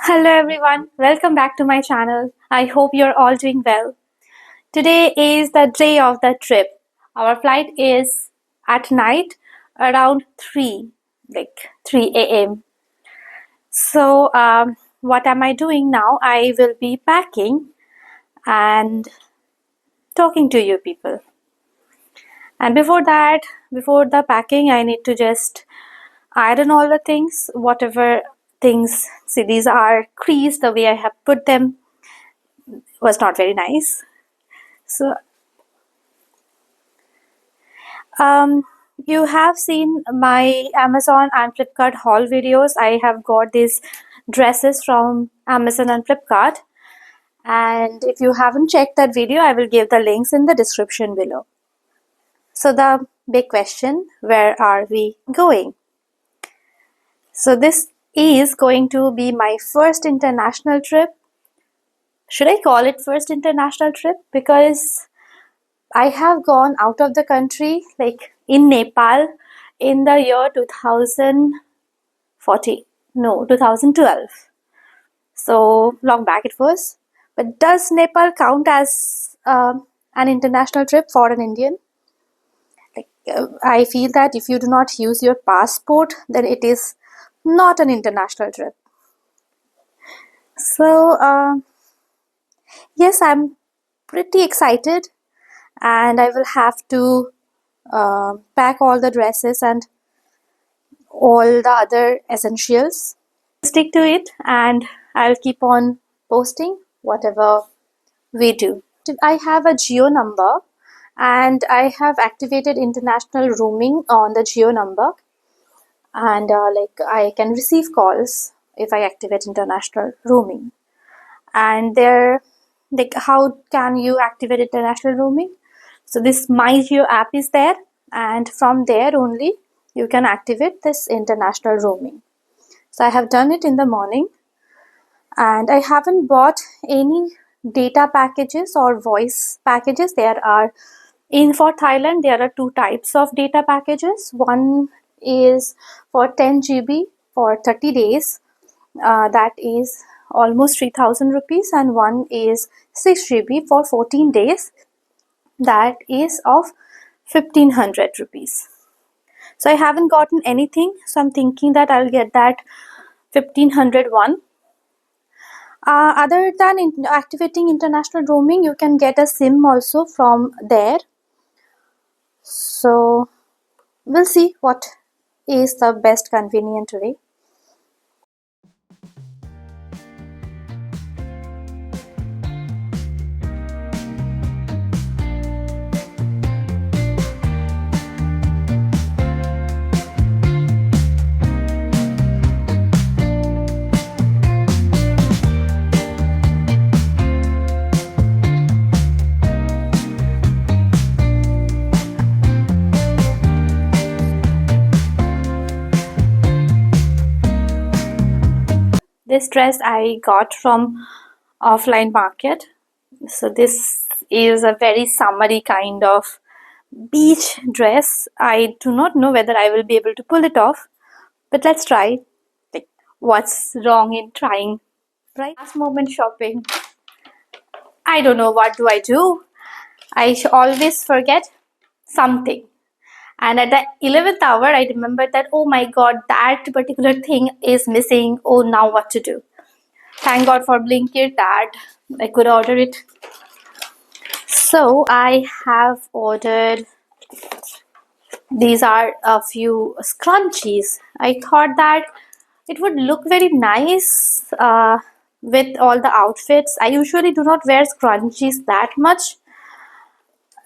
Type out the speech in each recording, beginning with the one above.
Hello everyone, welcome back to my channel. I hope you're all doing well. Today is the day of the trip. Our flight is at night around 3, like 3 a.m. So, what am I doing now? I will be packing and talking to you people. And before that, before the packing, I need to just iron all the things, whatever things. See, these are creased the way I have put them was not very nice. So, you have seen my Amazon and Flipkart haul videos. I have got these dresses from Amazon and Flipkart. And if you haven't checked that video, I will give the links in the description below. So, the big question, where are we going? So, this is going to be my first international trip. Should I call it first international trip? Because I have gone out of the country, like in Nepal, in the year 2014. No, 2012. So long back it was. But does Nepal count as an international trip for an Indian? I feel that if you do not use your passport, then it is not an international trip. So, yes, I'm pretty excited, and I will have to pack all the dresses and all the other essentials. Stick to it, and I'll keep on posting whatever we do. I have a Geo number, and I have activated international roaming on the Geo number, and like I can receive calls if I activate international roaming. And there, like, how can you activate international roaming? So this My Geo app is there, and from there only you can activate this international roaming. So I have done it in the morning, and I haven't bought any data packages or voice packages. For Thailand, there are two types of data packages. One is for 10 GB for 30 days, that is almost 3,000 rupees, and one is 6 GB for 14 days, that is of 1,500 rupees. So I haven't gotten anything, so I'm thinking that I'll get that 1,500 one. Other than activating international roaming, you can get a SIM also from there. So we'll see what is the best convenient way. This dress I got from offline market. So this is a very summery kind of beach dress. I do not know whether I will be able to pull it off, but let's try. Like, what's wrong in trying, right? Last moment shopping. I don't know what do I do. I always forget something. And at the 11th hour, I remembered that, oh my god, that particular thing is missing. Oh, now what to do? Thank God for Blinkit that I could order it. So I have ordered, these are a few scrunchies. I thought that it would look very nice with all the outfits. I usually do not wear scrunchies that much,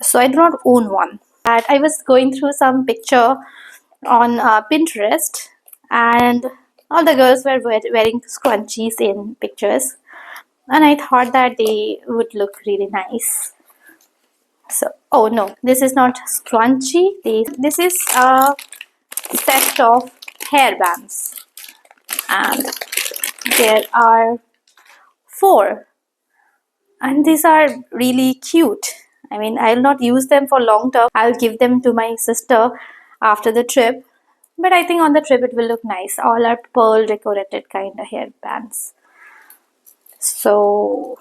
so I do not own one. But I was going through some picture on Pinterest, and all the girls were wearing scrunchies in pictures, and I thought that they would look really nice. So, oh no, this is not scrunchy. This is a set of hair bands, and there are 4, and these are really cute. I mean, I'll not use them for long term. I'll give them to my sister after the trip, but I think on the trip it will look nice. All are pearl decorated kind of hair bands. So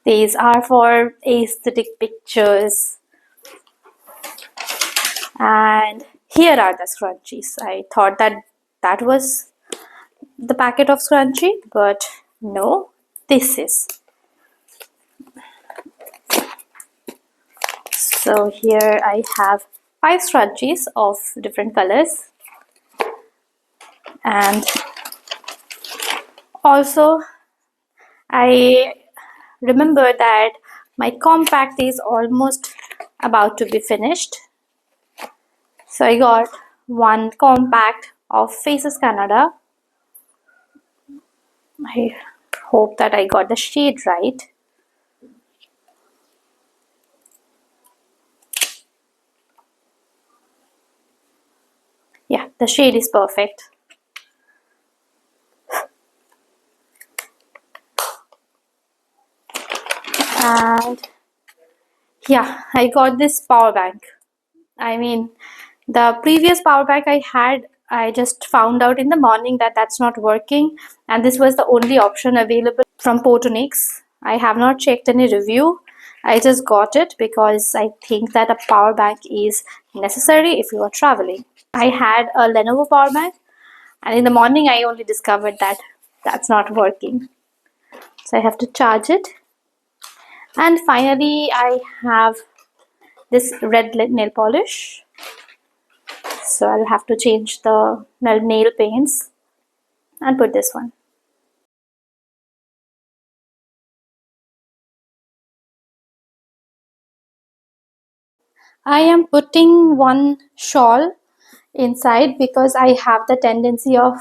these are for aesthetic pictures. And here are the scrunchies. I thought that that was the packet of scrunchie, but no, this is. So here I have 5 scrunchies of different colors, and also I remember that my compact is almost about to be finished. So I got one compact of Faces Canada. I hope that I got the shade right. Yeah, the shade is perfect. And yeah, I got this power bank. I mean, the previous power bank I had, I just found out in the morning that that's not working, and this was the only option available from Potonix. I have not checked any review. I just got it because I think that a power bank is necessary if you are traveling. I had a Lenovo power bank, and in the morning I only discovered that that's not working. So I have to charge it. And finally, I have this red nail polish. So I'll have to change the nail paints and put this one. I am putting one shawl inside because I have the tendency of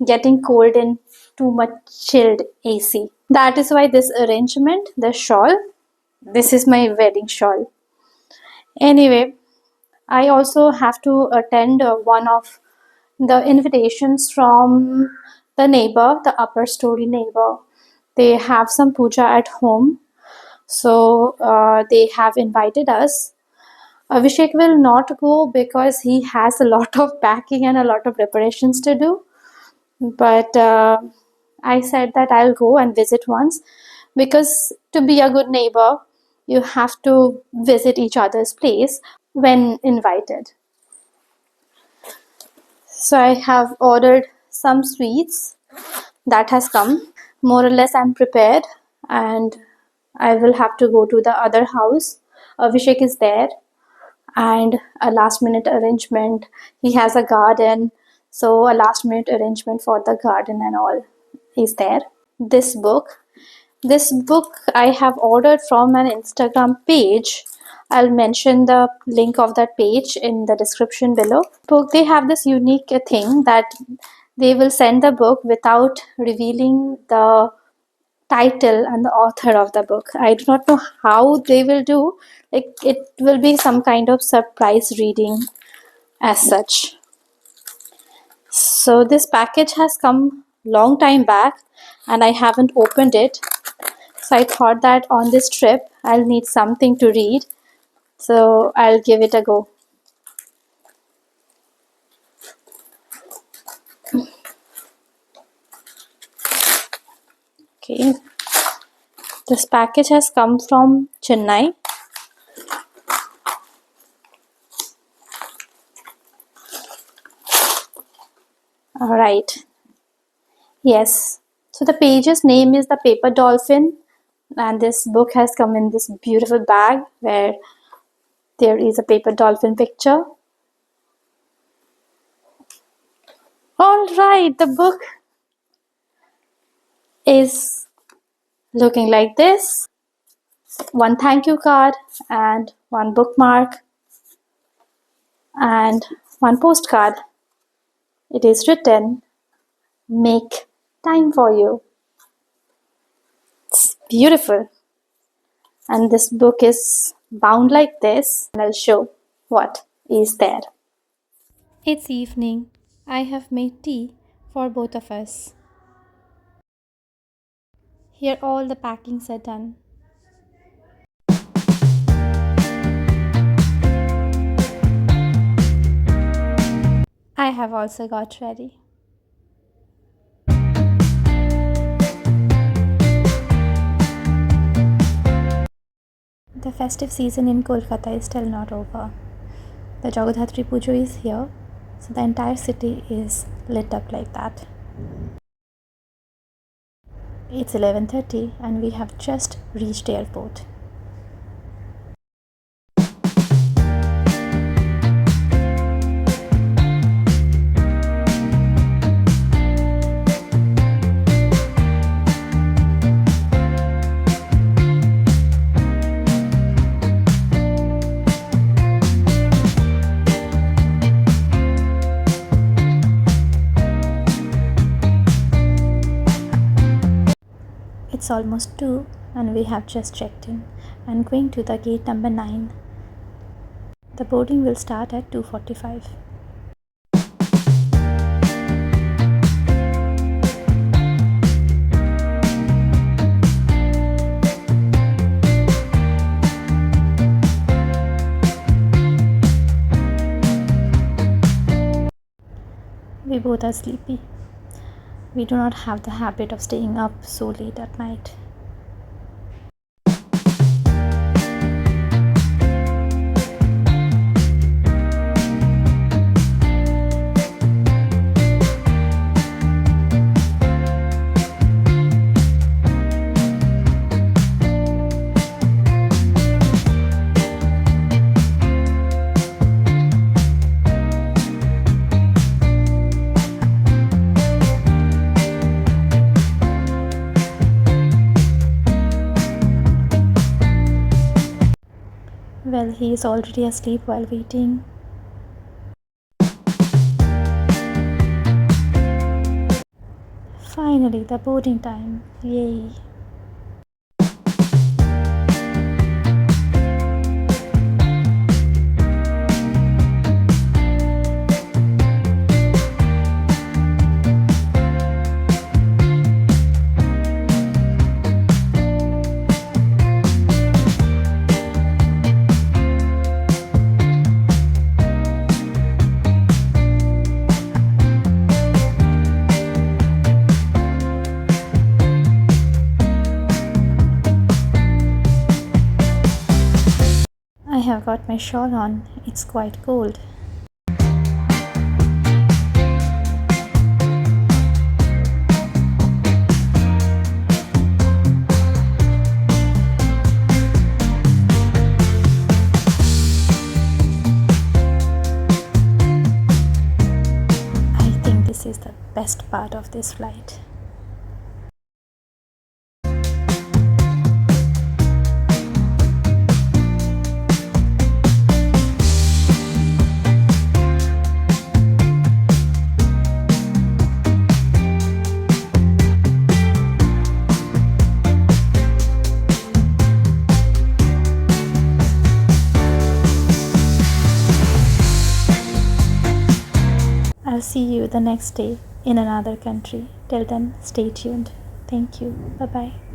getting cold in too much chilled AC. That is why this arrangement, the shawl, this is my wedding shawl. Anyway, I also have to attend one of the invitations from the neighbor, the upper story neighbor. They have some puja at home, so they have invited us. Abhishek will not go because he has a lot of packing and a lot of preparations to do. But I said that I'll go and visit once because to be a good neighbor, you have to visit each other's place when invited. So I have ordered some sweets that has come. More or less, I'm prepared, and I will have to go to the other house. Abhishek is there, and a last minute arrangement. He has a garden, so a last minute arrangement for the garden and all is there. This book, this book I have ordered from an Instagram page. I'll mention the link of that page in the description below. Book, they have this unique thing that they will send the book without revealing the title and the author of the book. I do not know how they will do. Like, it will be some kind of surprise reading as such. So this package has come long time back and I haven't opened it. So I thought that on this trip I'll need something to read. So I'll give it a go. Okay. This package has come from Chennai. All right. Yes. So the page's name is The Paper Dolphin, and this book has come in this beautiful bag where there is a paper dolphin picture. All right, the book is looking like this. One thank you card and one bookmark and one postcard. It is written, "Make time for you." It's beautiful. And this book is bound like this, and I'll show what is there. It's evening. I have made tea for both of us. Here all the packings are done. I have also got ready. festive season in Kolkata is still not over. The Jagadhatri Pujo is here, so the entire city is lit up like that. It's 11:30 and we have just reached airport. It's almost 2 and we have just checked in and going to the gate number 9. The boarding will start at 2:45. We both are sleepy. We do not have the habit of staying up so late at night. Well, he is already asleep while waiting. Finally, the boarding time. Yay! I have got my shawl on. It's quite cold. I think this is the best part of this flight. I'll see you the next day in another country. Till then, stay tuned. Thank you. Bye bye.